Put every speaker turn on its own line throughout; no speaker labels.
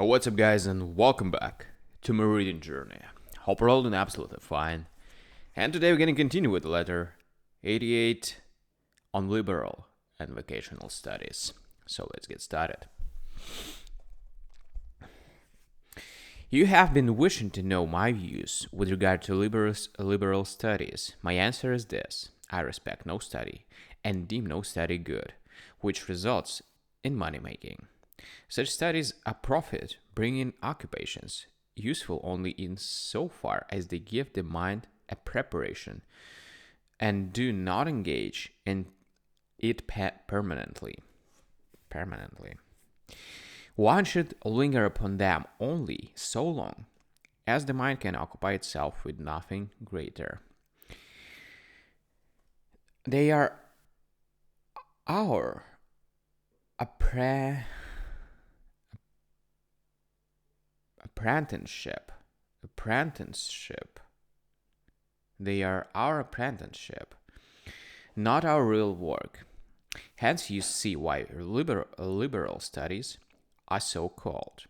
What's up, guys, and welcome back to my reading journey. Hope we're all doing absolutely fine. And today we're going to continue with letter 88 on liberal and vocational studies. So let's get started. You have been wishing to know my views with regard to liberal studies. My answer is this: I respect no study and deem no study good, which results in money making. Such studies are profit-bringing occupations, useful only in so far as they give the mind a preparation and do not engage in it permanently. One should linger upon them only so long as the mind can occupy itself with nothing greater. They are our apprenticeship. They are our apprenticeship, not our real work. Hence, you see why liberal studies are so called.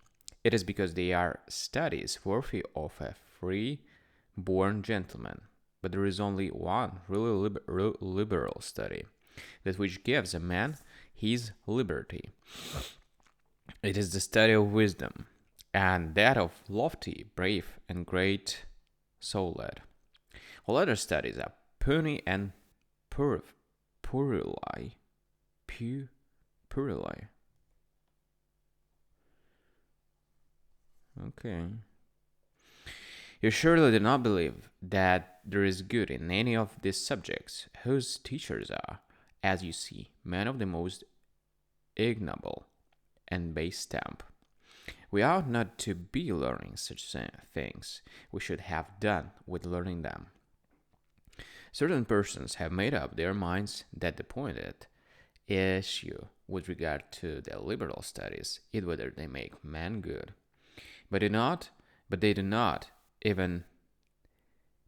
It is because they are studies worthy of a free-born gentleman. But there is only one really liberal study, that which gives a man his liberty. It is the study of wisdom, and that of lofty, brave, and great soul-led. All other studies are puny and puerile. Okay. You surely do not believe that there is good in any of these subjects, whose teachers are, as you see, men of the most ignoble and base stamp. We ought not to be learning such things. We should have done with learning them. Certain persons have made up their minds that the point at issue with regard to their liberal studies is whether they make men good. But they do not even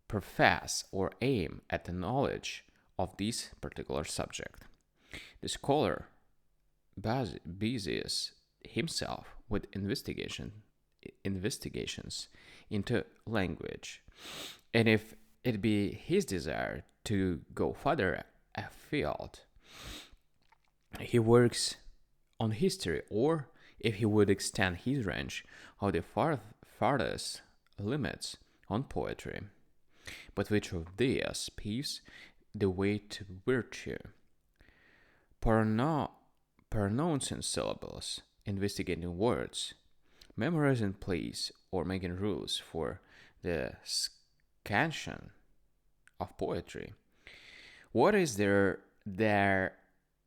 profess or aim at the knowledge of this particular subject. The scholar busies himself with investigations into language, and if it be his desire to go further afield, he works on history, or if he would extend his range of the farthest limits on poetry. But which of these paves the way to virtue? Pronouncing syllables, investigating words, memorizing plays, or making rules for the scansion of poetry. What is there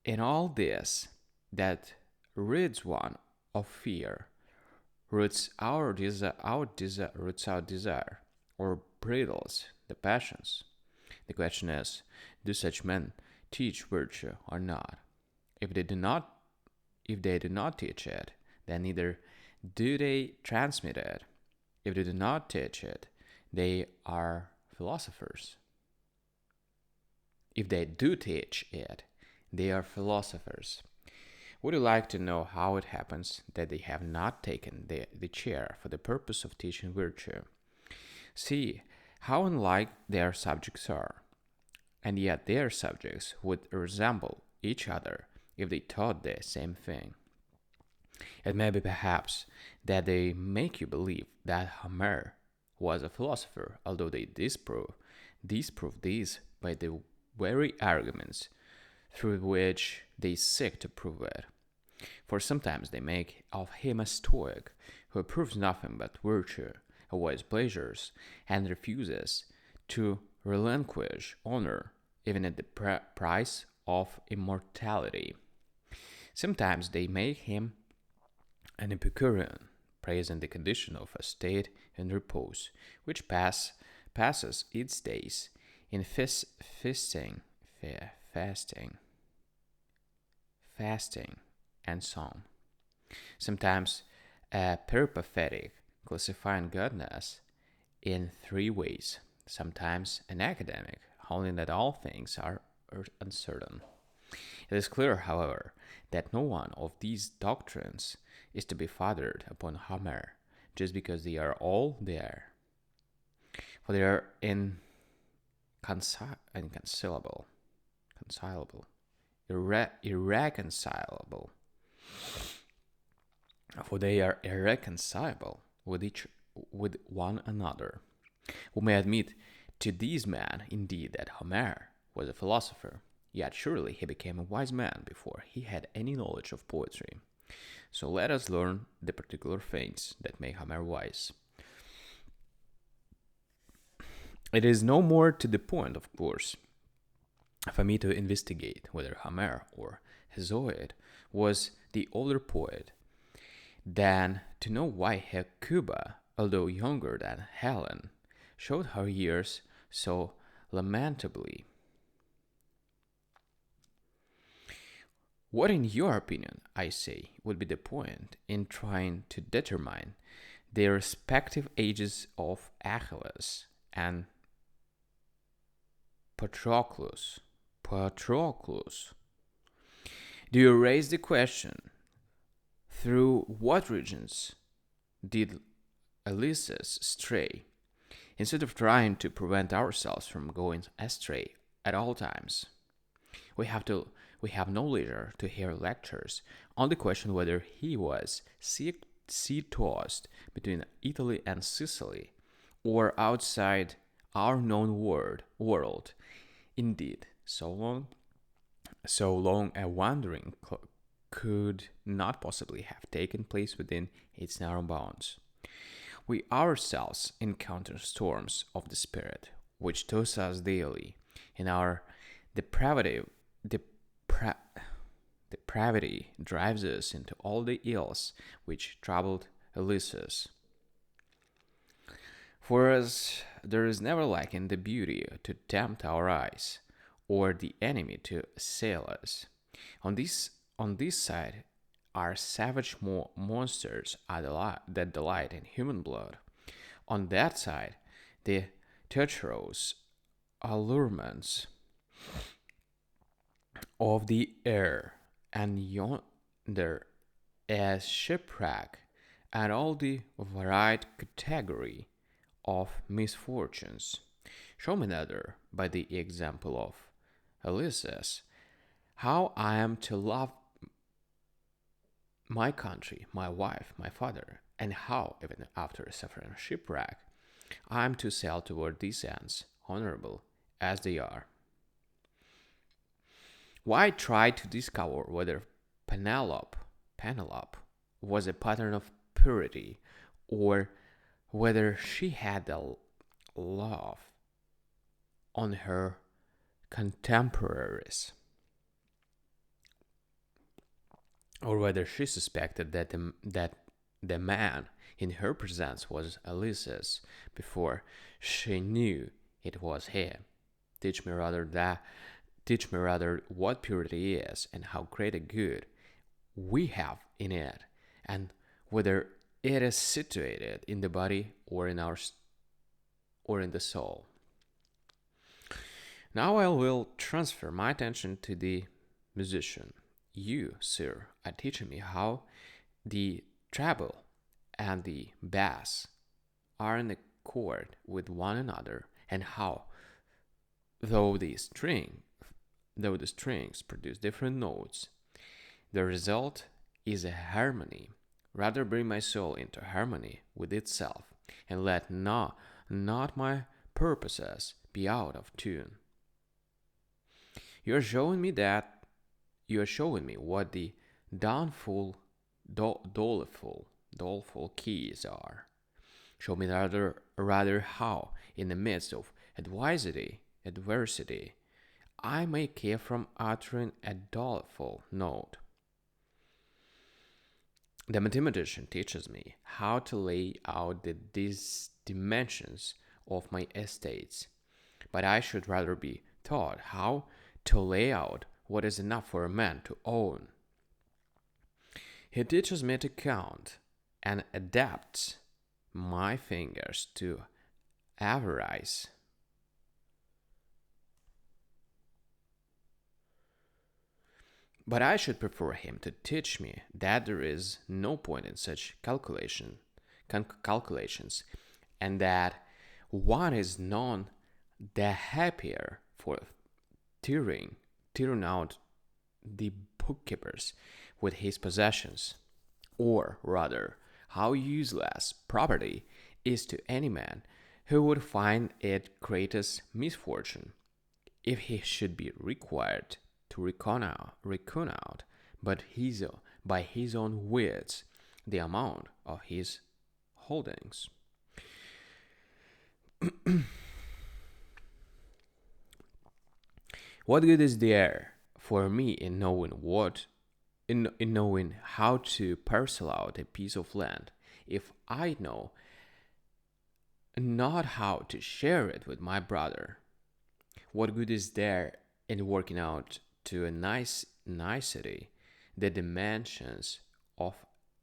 in all this that rids one of fear, roots our desire, or bridles the passions? The question is, do such men teach virtue or not? If they do not teach it, then neither do they transmit it. If they do not teach it, they are philosophers. If they do teach it, they are philosophers. Would you like to know how it happens that they have not taken the chair for the purpose of teaching virtue? See how unlike their subjects are, and yet their subjects would resemble each other if they taught the same thing. It may be perhaps that they make you believe that Homer was a philosopher, although they disprove this by the very arguments through which they seek to prove it. For sometimes they make of him a Stoic, who approves nothing but virtue, avoids pleasures, and refuses to relinquish honor even at the price of immortality. Sometimes they make him an Epicurean, praising the condition of a state in repose, which passes its days in fasting, and song. Sometimes a peripatetic, classifying godness in three ways. Sometimes an academic, holding that all things are uncertain. It is clear, however, that no one of these doctrines is to be fathered upon Homer, just because they are all there. For they are inconcilable, irreconcilable. For they are irreconcilable with one another. We may admit to these men, indeed, that Homer was a philosopher, yet surely he became a wise man before he had any knowledge of poetry. So let us learn the particular things that make Homer wise. It is no more to the point, of course, for me to investigate whether Homer or Hesiod was the older poet than to know why Hecuba, although younger than Helen, showed her years so lamentably. What, in your opinion, I say, would be the point in trying to determine the respective ages of Achilles and Patroclus? Do you raise the question, through what regions did Ulysses stray, instead of trying to prevent ourselves from going astray at all times? We have no leisure to hear lectures on the question whether he was sea-tossed between Italy and Sicily, or outside our known world. Indeed, so long a wandering could not possibly have taken place within its narrow bounds. We ourselves encounter storms of the spirit, which toss us daily, and our depravity drives us into all the ills which troubled Ulysses. For us, there is never lacking the beauty to tempt our eyes, or the enemy to assail us. On this side are savage monsters that delight in human blood. On that side, the treacherous allurements of the air, and yonder as shipwreck and all the varied category of misfortunes. Show me another, by the example of Ulysses, how I am to love my country, my wife, my father, and how, even after suffering shipwreck, I am to sail toward these ends, honorable as they are. Why try to discover whether Penelope was a pattern of purity, or whether she had a love on her contemporaries, or whether she suspected that the man in her presence was Ulysses before she knew it was he. Teach me rather what purity is, and how great a good we have in it, and whether it is situated in the body or in the soul. Now I will transfer my attention to the musician. You, sir, are teaching me how the treble and the bass are in accord with one another, and how, though the strings produce different notes, the result is a harmony. Rather bring my soul into harmony with itself, and let not my purposes be out of tune. You are showing me what the doleful keys are. Show me rather how, in the midst of adversity, I may keep from uttering a doleful note. The mathematician teaches me how to lay out these dimensions of my estates, but I should rather be taught how to lay out what is enough for a man to own. He teaches me to count, and adapts my fingers to avarice. But I should prefer him to teach me that there is no point in such calculations, and that one is none the happier for tearing, tearing out the bookkeepers with his possessions, or rather, how useless property is to any man who would find it greatest misfortune if he should be required to reckon out but by his own wits the amount of his holdings. What good is there for me in knowing in knowing how to parcel out a piece of land if I know not how to share it with my brother? What good is there in working out to a nicety the dimensions of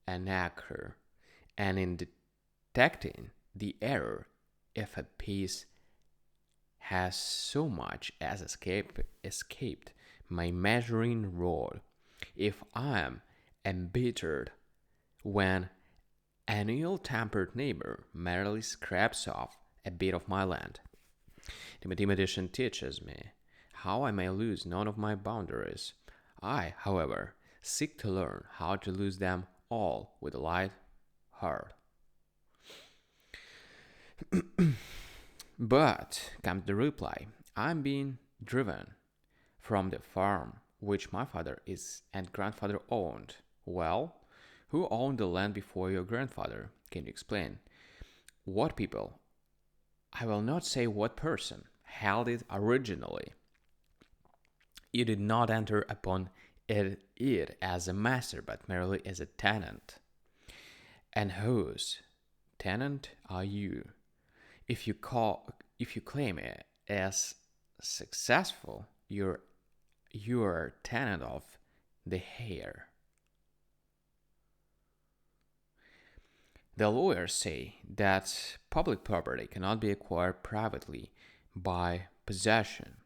an acre, and in detecting the error if a piece has so much as escaped my measuring rod, if I am embittered when an ill-tempered neighbor merely scraps off a bit of my land? The mathematician teaches me how I may lose none of my boundaries. I, however, seek to learn how to lose them all with a light heart. But, comes the reply, I'm being driven from the farm which my father is and grandfather owned. Well, who owned the land before your grandfather? Can you explain? What people, I will not say what person, held it originally? You did not enter upon it as a master, but merely as a tenant. And whose tenant are you? If you claim it as successful, you're tenant of the heir. The lawyers say that public property cannot be acquired privately by possession.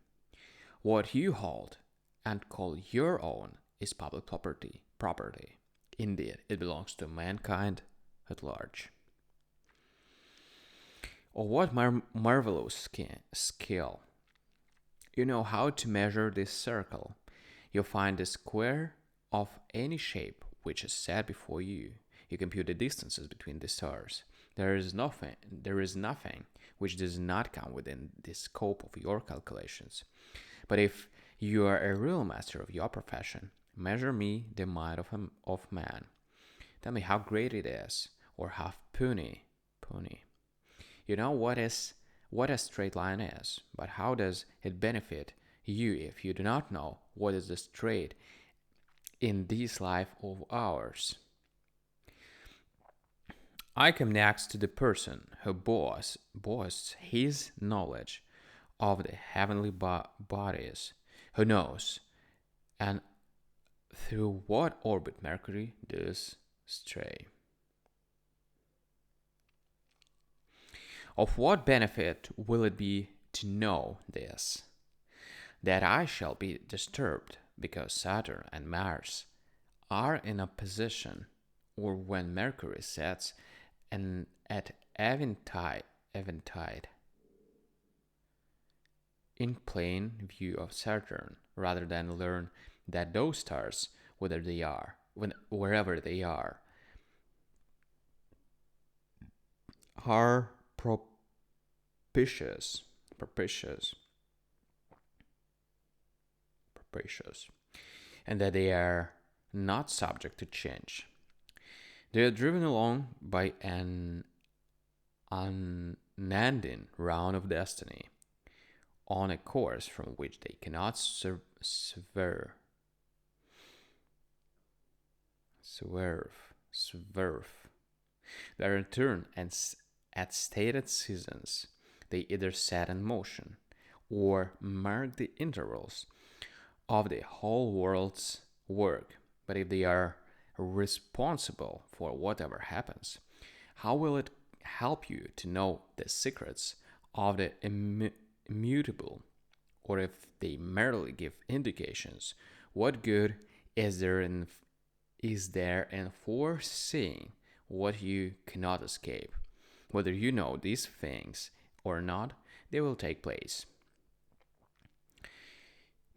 What you hold and call your own is public property. Indeed, it belongs to mankind at large. Oh, what marvelous skill! You know how to measure this circle. You find the square of any shape which is set before you. You compute the distances between the stars. There is nothing which does not come within the scope of your calculations. But if you are a real master of your profession, measure me the mind of man. Tell me how great it is, or how puny. You know what a straight line is, but how does it benefit you if you do not know what is the straight in this life of ours? I come next to the person who boasts his knowledge of the heavenly bodies, who knows and through what orbit Mercury does stray. Of what benefit will it be to know this? That I shall be disturbed because Saturn and Mars are in opposition, or when Mercury sets at eventide in plain view of Saturn, rather than learn that those stars, wherever they are propitious, propitious, propitious, and that they are not subject to change. They are driven along by an unending round of destiny, on a course from which they cannot swerve. They return and at stated seasons. They either set in motion or mark the intervals of the whole world's work. But if they are responsible for whatever happens, how will it help you to know the secrets of the immutable? Or if they merely give indications, what good is there in foreseeing what you cannot escape. Whether you know these things or not, they will take place.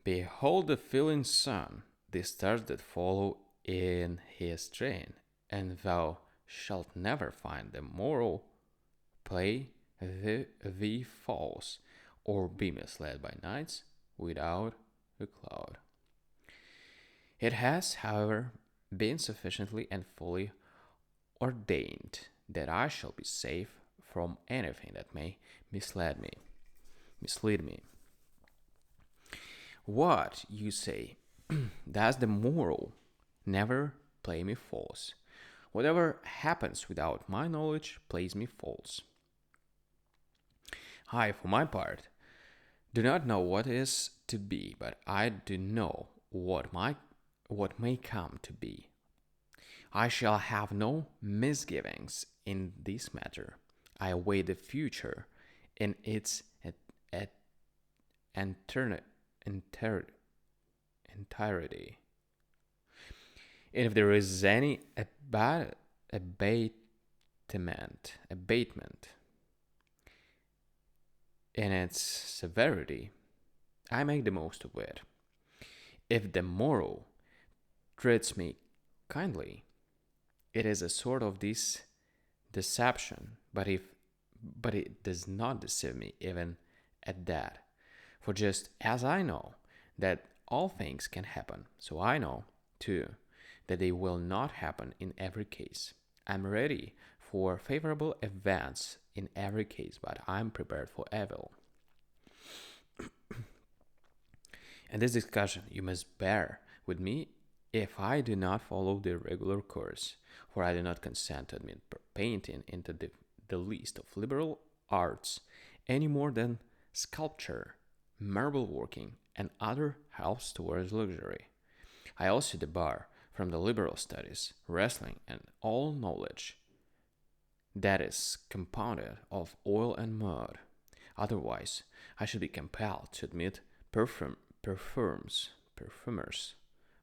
Behold the falling sun, the stars that follow in his train, and thou shalt never find the morrow play thee false, or be misled by nights without a cloud. It has, however, been sufficiently and fully ordained that I shall be safe from anything that may mislead me. What, you say, does the morrow never play me false? Whatever happens without my knowledge plays me false. I, for my part, do not know what is to be, but I do know what may come to be. I shall have no misgivings in this matter. I await the future in its entirety. And if there is any abatement in its severity, I make the most of it. If the morrow treats me kindly, it is a sort of this deception, but it does not deceive me even at that. For just as I know that all things can happen, so I know, too, that they will not happen in every case. I'm ready for favorable events in every case, but I'm prepared for evil. And this discussion you must bear with me if I do not follow the regular course, for I do not consent to admit painting into the list of liberal arts any more than sculpture, marble working, and other helps towards luxury. I also debar from the liberal studies, wrestling, and all knowledge that is compounded of oil and mud. Otherwise, I should be compelled to admit perfumers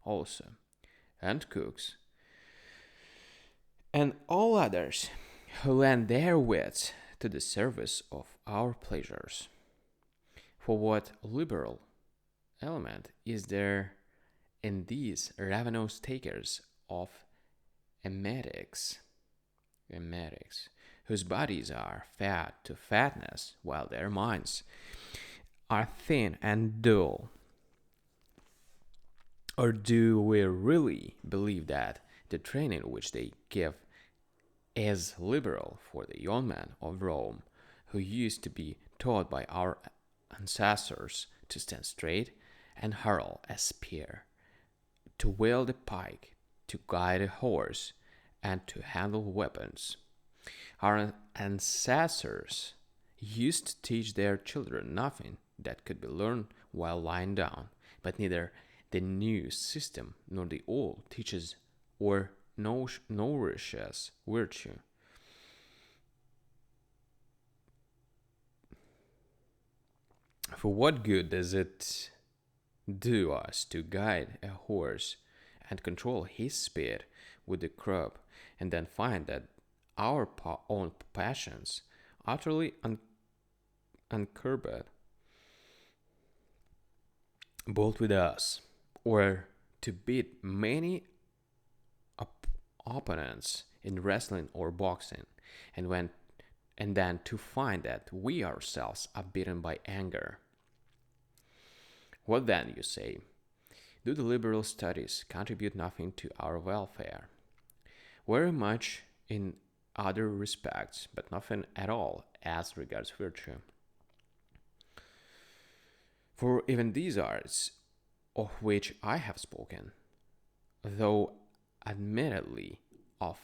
also, and cooks, and all others who lend their wits to the service of our pleasures. For what liberal element is there in these ravenous takers of emetics, whose bodies are fat to fatness, while their minds are thin and dull? Or do we really believe that the training which they give is liberal for the young men of Rome, who used to be taught by our ancestors to stand straight and hurl a spear, to wield a pike, to guide a horse, and to handle weapons? Our ancestors used to teach their children nothing that could be learned while lying down, but neither the new system nor the old teaches or nourishes virtue. For what good does it do us to guide a horse and control his speed with the crop, and then find that our own passions, utterly uncurbed, bolt with us, or to beat many opponents in wrestling or boxing, and then to find that we ourselves are beaten by anger? What then, you say? Do the liberal studies contribute nothing to our welfare? Very much in other respects, but nothing at all as regards virtue. For even these arts, of which I have spoken, though admittedly of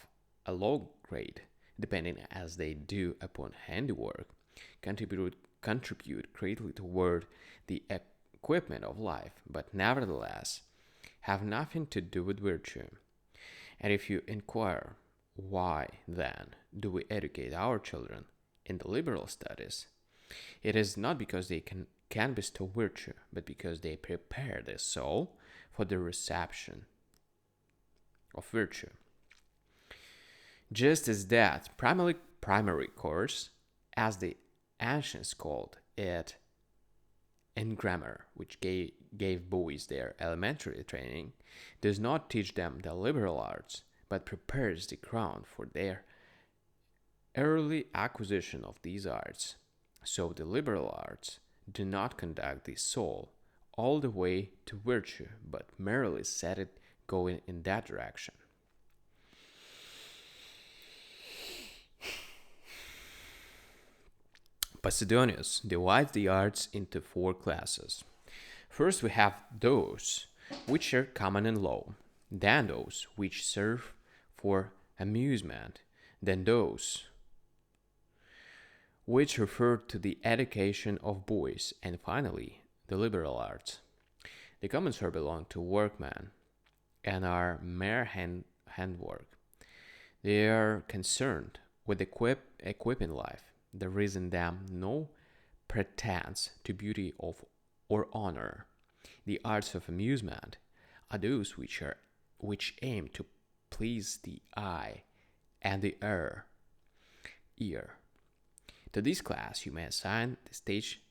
a low grade, depending as they do upon handiwork, contribute greatly toward the equipment of life, but nevertheless have nothing to do with virtue. And if you inquire, why then do we educate our children in the liberal studies? It is not because they can bestow virtue, but because they prepare the soul for the reception of virtue. Just as that primary course, as the ancients called it in grammar, which gave boys their elementary training, does not teach them the liberal arts, but prepares the ground for their early acquisition of these arts. So the liberal arts do not conduct the soul all the way to virtue, but merely set it going in that direction. Posidonius divides the arts into four classes. First, we have those which are common in law, then those which serve for amusement, then those which refer to the education of boys, and finally, the liberal arts. The common sort belong to workmen and are mere handwork. They are concerned with equipping life. There is in them no pretense to beauty or honor. The arts of amusement are those which aim to please the eye and the ear. To this class you may assign the stage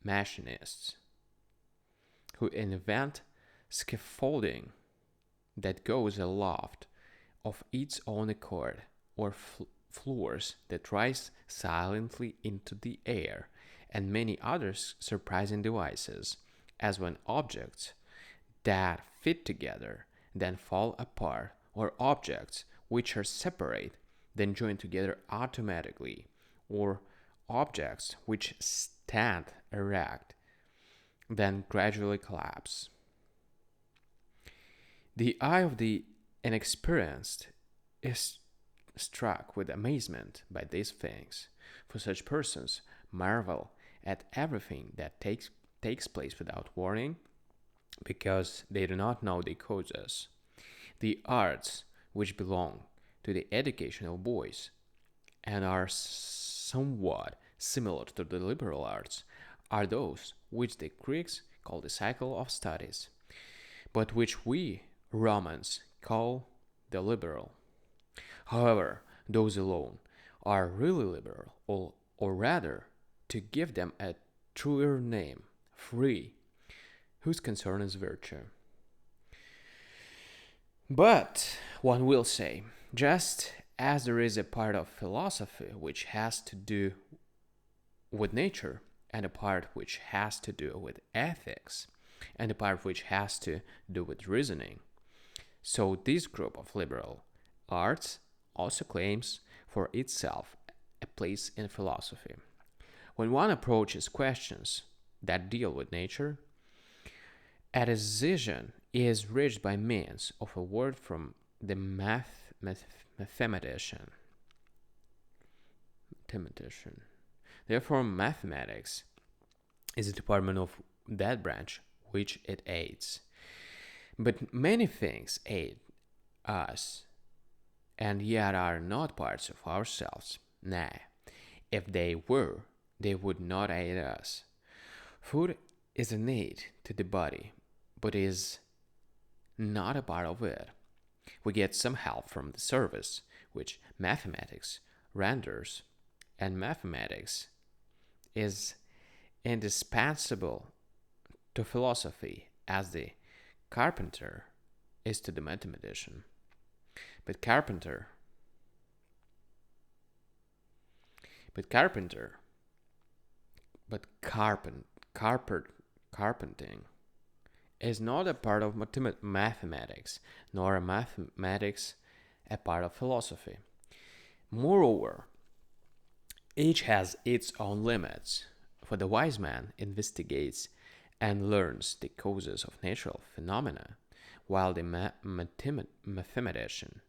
machinists, who invent scaffolding that goes aloft of its own accord, or floors that rise silently into the air, and many other surprising devices, as when objects that fit together then fall apart, or objects which are separate then join together automatically, or objects which stand erect then gradually collapse. The eye of the inexperienced is struck with amazement by these things, for such persons marvel at everything that takes place without warning, because they do not know the causes. The arts which belong to the education of boys and are somewhat similar to the liberal arts are those which the Greeks call the cycle of studies, but which we Romans call the liberal. However, those alone are really liberal, or rather, to give them a truer name, free, whose concern is virtue. But, one will say, just as there is a part of philosophy which has to do with nature, and a part which has to do with ethics, and a part which has to do with reasoning, so this group of liberal arts also claims for itself a place in philosophy. When one approaches questions that deal with nature, a decision is reached by means of a word from the mathematician. Therefore, mathematics is a department of that branch which it aids. But many things aid us, and yet are not parts of ourselves. Nay, if they were, they would not aid us. Food is an aid to the body, but is not a part of it. We get some help from the service which mathematics renders, and mathematics is indispensable to philosophy as the carpenter is to the mathematician. But carpenter, but carpenter, but carpenting is not a part of mathematics, nor a mathematics a part of philosophy. Moreover, each has its own limits, for the wise man investigates and learns the causes of natural phenomena, while the mathematician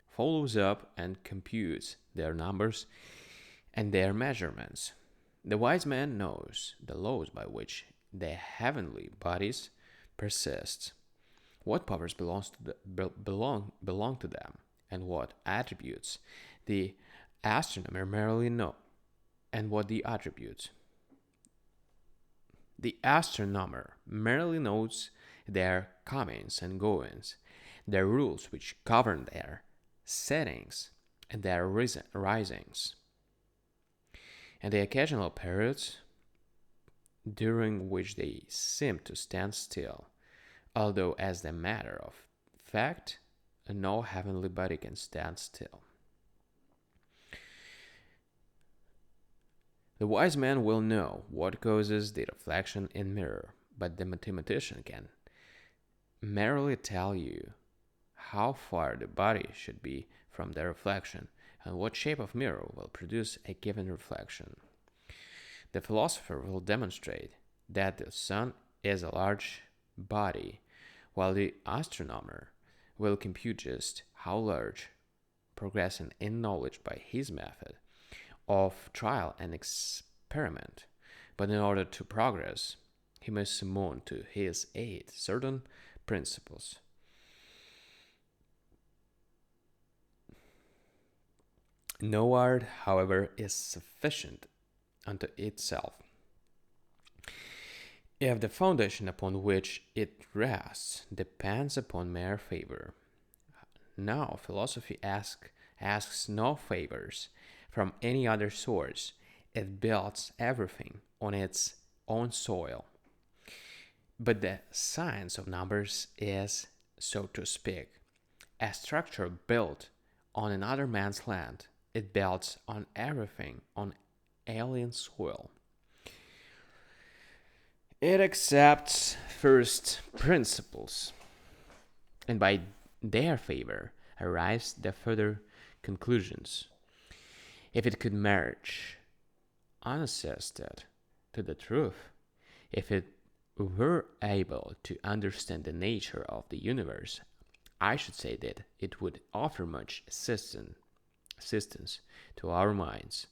follows up and computes their numbers and their measurements. The wise man knows the laws by which the heavenly bodies persist, what powers belong to them, and what attributes the astronomer merely know, and what the attributes. The astronomer merely notes their comings and goings. their rules which govern their settings and their risings, and the occasional periods during which they seem to stand still, although, as a matter of fact, no heavenly body can stand still. The wise man will know what causes the reflection in mirror, but the mathematician can merely tell you how far the body should be from the reflection and what shape of mirror will produce a given reflection. The philosopher will demonstrate that the sun is a large body, while the astronomer will compute just how large, progressing in knowledge by his method of trial and experiment. But in order to progress, he must summon to his aid certain principles. No art, however, is sufficient unto itself if the foundation upon which it rests depends upon mere favor. Now, philosophy asks no favors from any other source. It builds everything on its own soil. But the science of numbers is, so to speak, a structure built on another man's land. It builds on everything on alien soil. It accepts first principles, and by their favor arrives the further conclusions. If it could merge unassisted to the truth, if it were able to understand the nature of the universe, I should say that it would offer much assistance to our minds,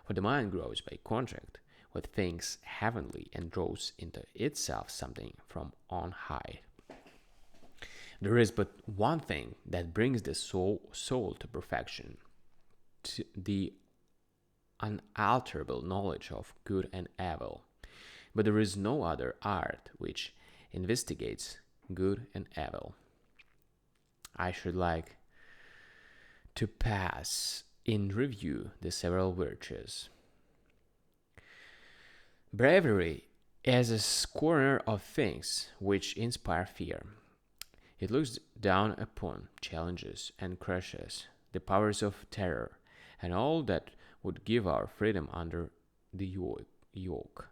for the mind grows by contact with things heavenly and draws into itself something from on high. There is but one thing that brings the soul to perfection, to the unalterable knowledge of good and evil. But there is no other art which investigates good and evil. I should like to pass in review the several virtues. Bravery is a scorner of things which inspire fear. It looks down upon, challenges, and crushes the powers of terror and all that would give our freedom under the yoke.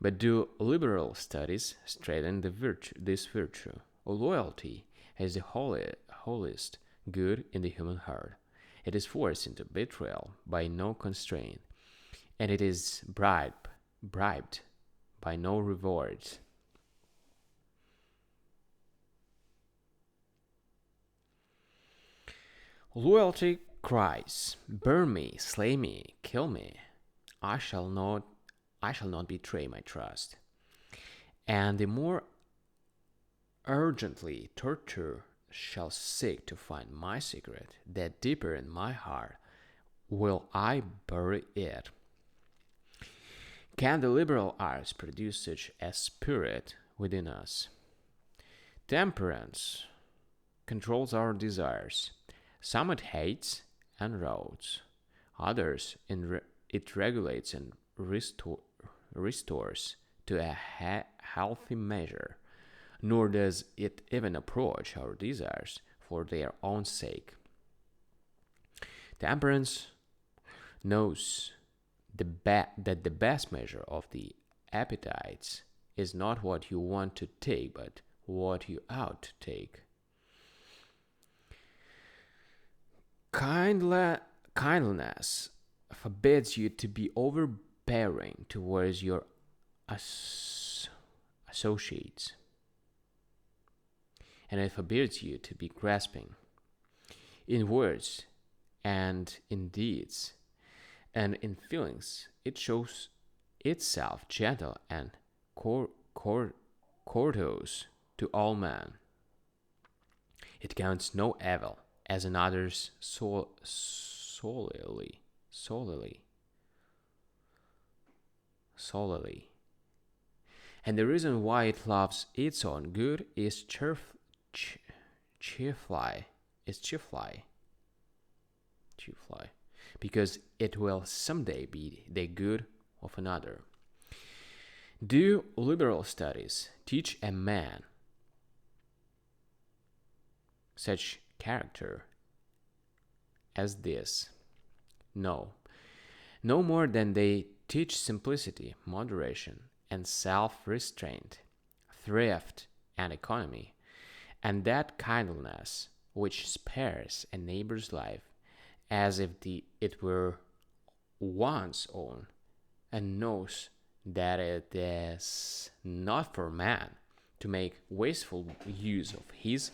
But do liberal studies strengthen this virtue? Loyalty is the holiest good in the human heart. It is forced into betrayal by no constraint, and it is bribed by no rewards. Loyalty cries, "Burn me, slay me, kill me. I shall not betray my trust." And the more urgently torture shall seek to find my secret, the deeper in my heart will I bury it. Can the liberal arts produce such a spirit within us? Temperance controls our desires. Some it hates and routs, others it regulates and restores to a healthy measure, nor does it even approach our desires for their own sake. Temperance knows that the best measure of the appetites is not what you want to take, but what you ought to take. Kindness forbids you to be overbearing towards your associates, and it forbids you to be grasping in words and in deeds and in feelings. It shows itself gentle and courteous to all men. It counts no evil as another's solely. And the reason why it loves its own good is ch- chiefly is chiefly because it will someday be the good of another. Do liberal studies teach a man such character as this? No. No more than they teach simplicity, moderation, and self restraint, thrift, and economy, and that kindliness which spares a neighbor's life as if it were one's own, and knows that it is not for man to make wasteful use of his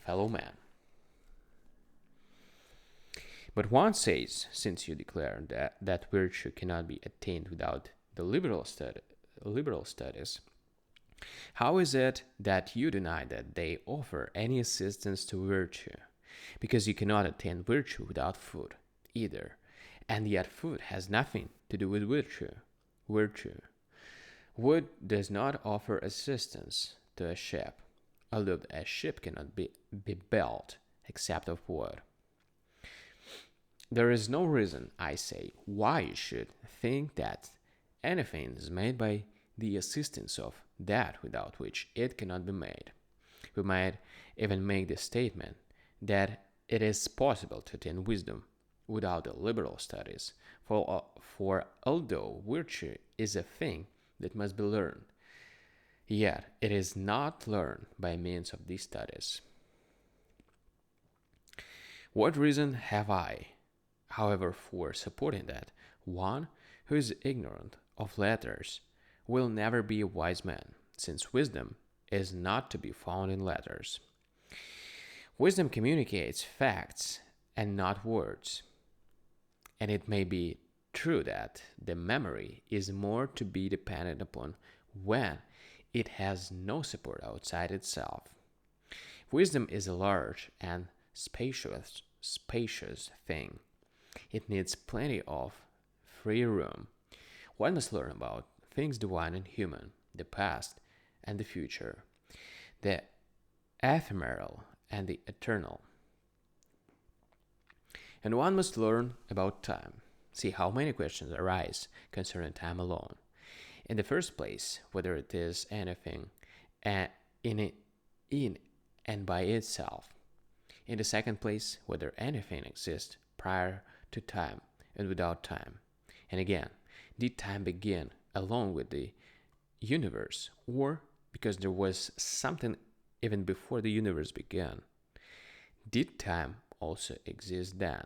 fellow man. But one says, since you declare that virtue cannot be attained without the liberal studies, how is it that you deny that they offer any assistance to virtue? Because you cannot attain virtue without food, either, and yet food has nothing to do with virtue. Wood does not offer assistance to a ship, although a ship cannot be built except of wood. There is no reason, I say, why you should think that anything is made by the assistance of that without which it cannot be made. We might even make the statement that it is possible to attain wisdom without the liberal studies, for although virtue is a thing that must be learned, yet it is not learned by means of these studies. What reason have I, however, for supporting that one who is ignorant of letters will never be a wise man, since wisdom is not to be found in letters? Wisdom communicates facts and not words, and it may be true that the memory is more to be depended upon when it has no support outside itself. Wisdom is a large and spacious thing. It needs plenty of free room. One must learn about things divine and human, the past and the future, the ephemeral and the eternal. And one must learn about time. See how many questions arise concerning time alone. In the first place, whether it is anything in and by itself. In the second place, whether anything exists prior to time and without time. And again, did time begin along with the universe, or because there was something even before the universe began? Did time also exist then?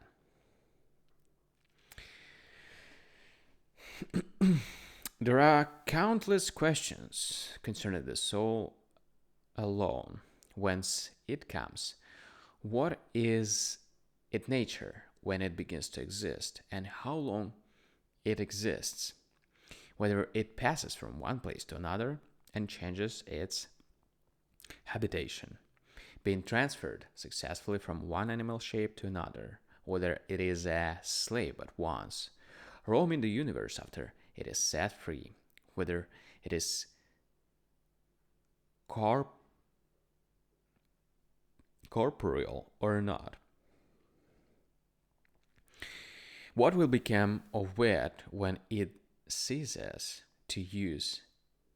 There are countless questions concerning the soul alone, whence it comes, what is its nature when it begins to exist, and how long it exists, whether it passes from one place to another and changes its habitation, being transferred successfully from one animal shape to another, whether it is a slave but once, roaming the universe after it is set free, whether it is corporeal or not. What will become of it when it ceases to use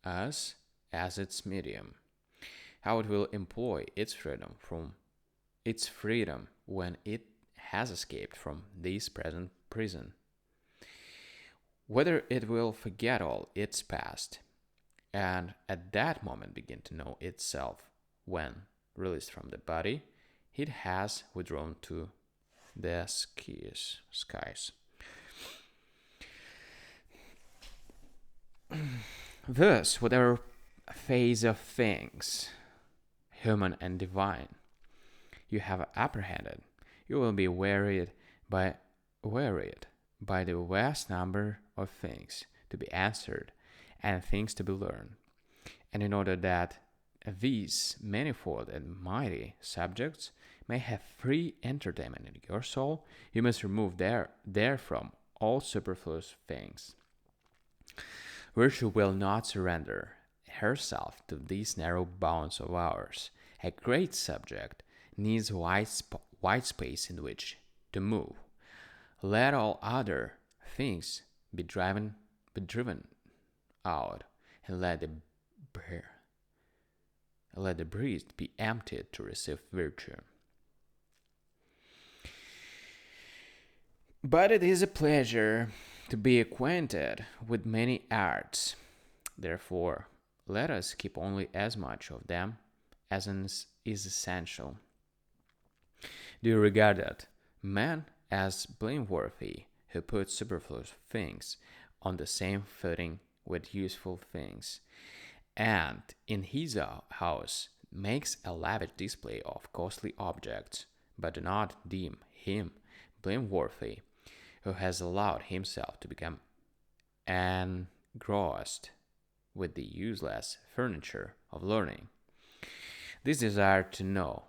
us as its medium? How it will employ its freedom when it has escaped from this present prison? Whether it will forget all its past and at that moment begin to know itself when, released from the body, it has withdrawn to the skies. Thus, whatever phase of things, human and divine, you have apprehended, you will be wearied by the vast number of things to be answered and things to be learned. And in order that these manifold and mighty subjects may have free entertainment in your soul, you must remove therefrom all superfluous things. Virtue will not surrender herself to these narrow bounds of ours, A great subject needs wide space in which to move. Let all other things be driven out, and let the breast be emptied to receive virtue. But it is a pleasure to be acquainted with many arts. Therefore, let us keep only as much of them as is essential. Do you regard that man as blameworthy who puts superfluous things on the same footing with useful things, and in his house makes a lavish display of costly objects, but do not deem him blameworthy who has allowed himself to become engrossed with the useless furniture of learning? This desire to know,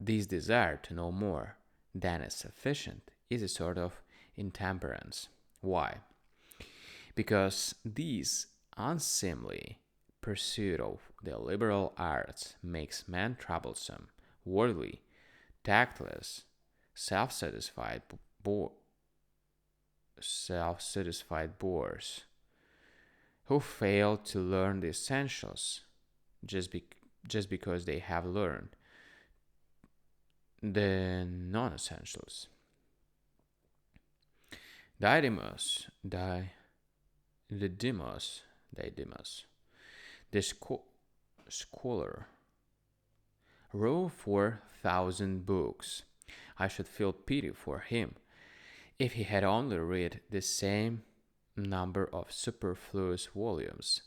this desire to know more than is sufficient is a sort of intemperance. Why? Because this unseemly pursuit of the liberal arts makes man troublesome, worldly, tactless, self-satisfied, bo- self-satisfied bores who fail to learn the essentials just because they have learned the non-essentials. Didymus, Didymus, the scholar, wrote 4,000 books. I should feel pity for him if he had only read the same number of superfluous volumes.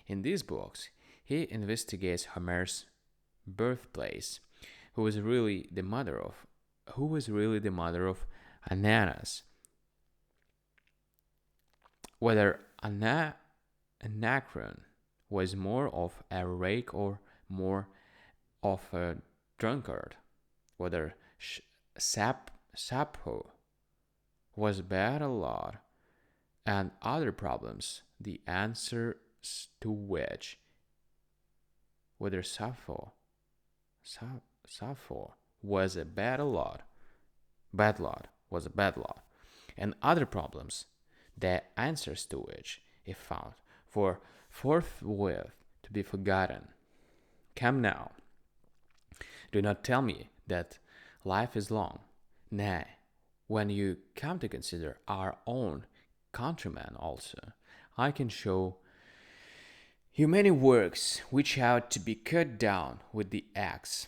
In these books, he investigates Homer's birthplace, who was really the mother of Ananas, whether Anacreon was more of a rake or more of a drunkard, whether Sappho was bad a lot, and other problems, the answers to which, whether Sappho was a bad lot was a bad lot, and other problems, the answers to which, if found, for forthwith to be forgotten. Come now, do not tell me that life is long. Nay, when you come to consider our own countrymen also, I can show you many works which ought to be cut down with the axe.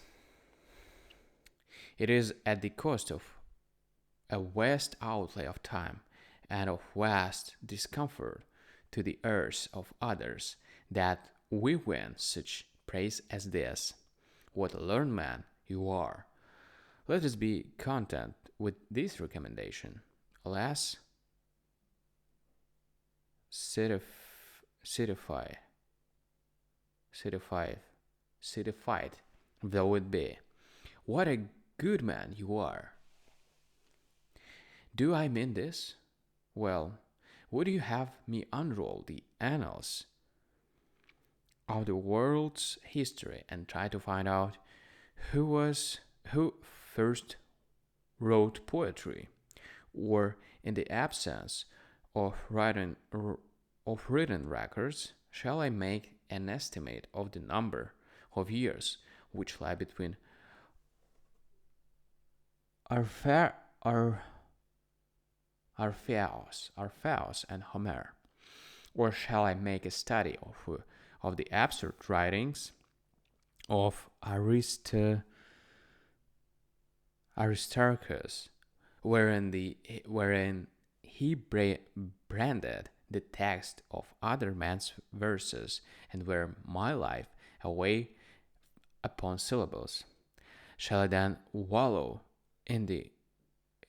It is at the cost of a vast outlay of time and of vast discomfort to the ears of others that we win such praise as this. What a learned man you are! Let us be content with this recommendation. Alas, certified, certified though it be, what a good man you are! Do I mean this? Well, would you have me unroll the annals of the world's history and try to find out who first wrote poetry, or in the absence of written records, shall I make an estimate of the number of years which lie between Orpheus and Homer? Or shall I make a study of the absurd writings of Aristarchus, wherein he branded the text of other men's verses, and where my life away upon syllables? Shall I then wallow in the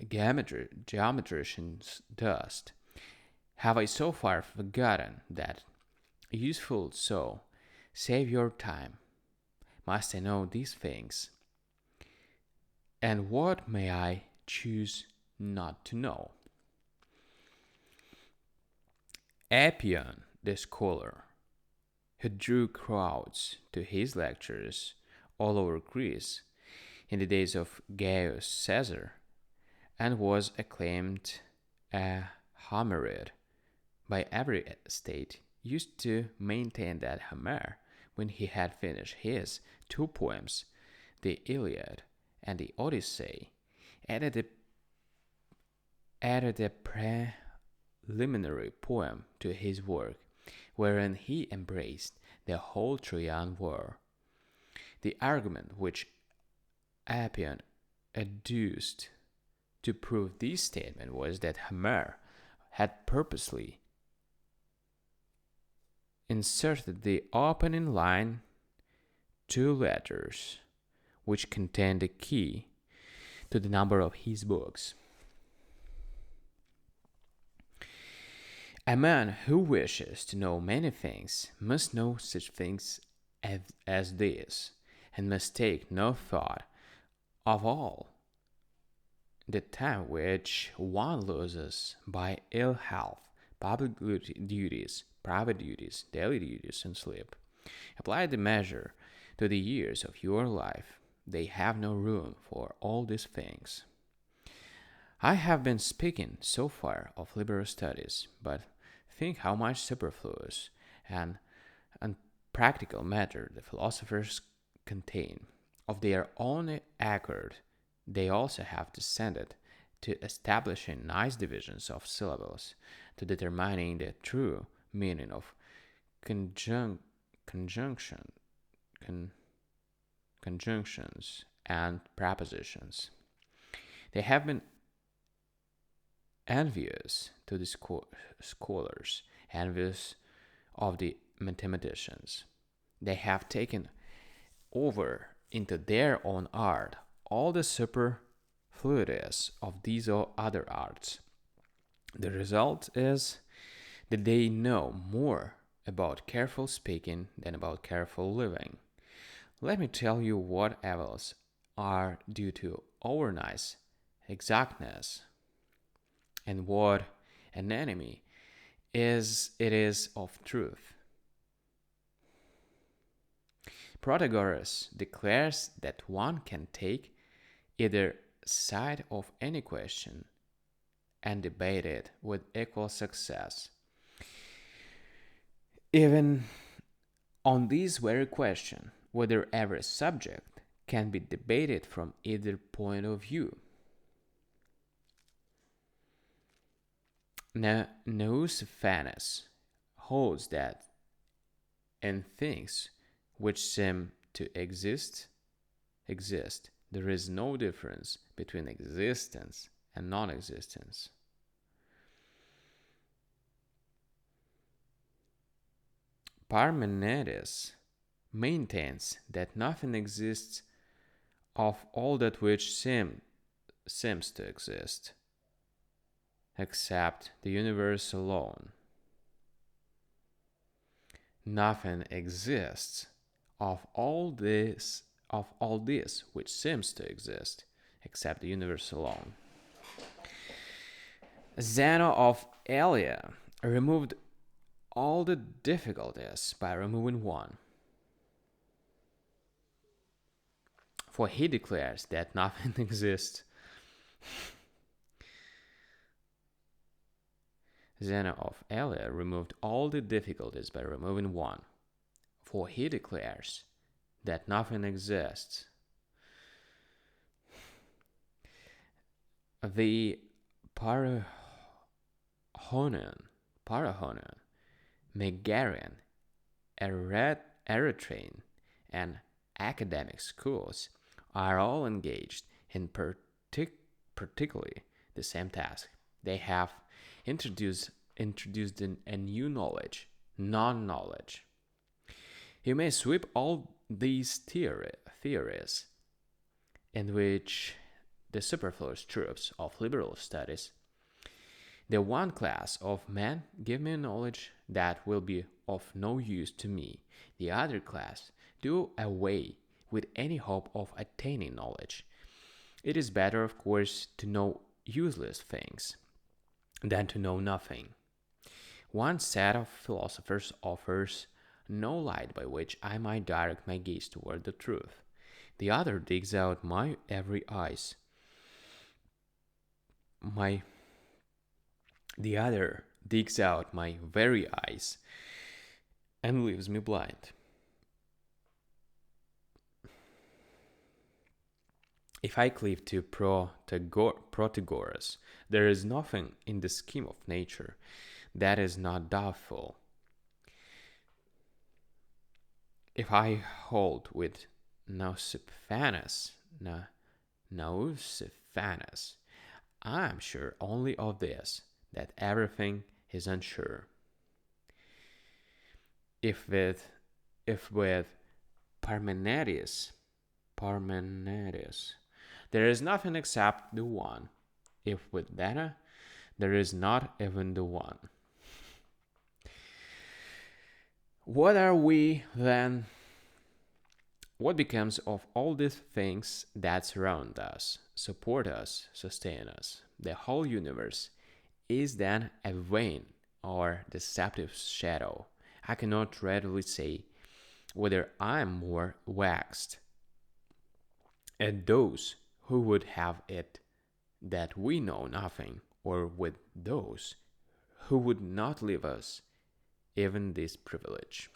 geometrician's dust? Have I so far forgotten that, useful so, save your time? Must I know these things? And what may I choose not to know? Appian, the scholar, who drew crowds to his lectures all over Greece in the days of Gaius Caesar, and was acclaimed a Homeride by every state, used to maintain that Homer, when he had finished his two poems, the Iliad and the Odyssey, added a preliminary poem to his work, wherein he embraced the whole Trojan War. The argument which Appian adduced to prove this statement was that Homer had purposely inserted the opening line two letters, which contained the key to the number of his books. A man who wishes to know many things must know such things as this, and must take no thought of all the time which one loses by ill health, public duties, private duties, daily duties, and sleep. Apply the measure to the years of your life. They have no room for all these things. I have been speaking so far of liberal studies, but think how much superfluous and unpractical matter the philosophers contain. Of their own accord, they also have descended to establishing nice divisions of syllables, to determining the true meaning of conjunction, conjunctions, and prepositions. They have been envious to the scholars, envious of the mathematicians. They have taken over into their own art all the superfluities of these other arts. The result is that they know more about careful speaking than about careful living. Let me tell you what evils are due to overnice exactness, and what an enemy it is of truth. Protagoras declares that one can take either side of any question and debate it with equal success, even on this very question, whether every subject can be debated from either point of view. Nausiphanes holds that in things which seem to exist, there is no difference between existence and non-existence. Parmenides maintains that nothing exists of all that which seems to exist, except the universe alone. Nothing exists of all this which seems to exist, except the universe alone. Zeno of Elea removed all the difficulties by removing one. For he declares that nothing exists. Zeno of Elea removed all the difficulties by removing one. For he declares that nothing exists. The Parahonian, Megarian, Eritrean, and academic schools are all engaged in particularly the same task. They have introduced a new knowledge, non-knowledge. You may sweep all these theories in which the superfluous truths of liberal studies. The one class of men give me knowledge that will be of no use to me. The other class do away with any hope of attaining knowledge. It is better, of course, to know useless things than to know nothing. One set of philosophers offers no light by which I might direct my gaze toward the truth. The other digs out my every eyes. My the other digs out my very eyes and leaves me blind. If I cleave to Protagoras, there is nothing in the scheme of nature that is not doubtful. If I hold with Nausiphanes, Nausiphanes, I am sure only of this, that everything is unsure. If with if with Parmenides, there is nothing except the one. If with Dana, there is not even the one. What are we then? What becomes of all these things that surround us, support us, sustain us? The whole universe is then a vain or deceptive shadow. I cannot readily say whether I am more waxed at those who would have it that we know nothing, or with those who would not leave us even this privilege.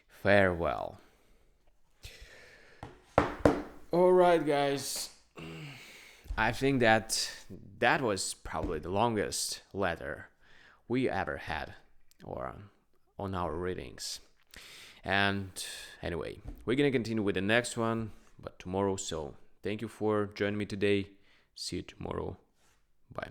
Farewell. Alright, guys. I think that was probably the longest letter we ever had or on our readings. And anyway, we're gonna continue with the next one, but tomorrow. So thank you for joining me today. See you tomorrow. Bye.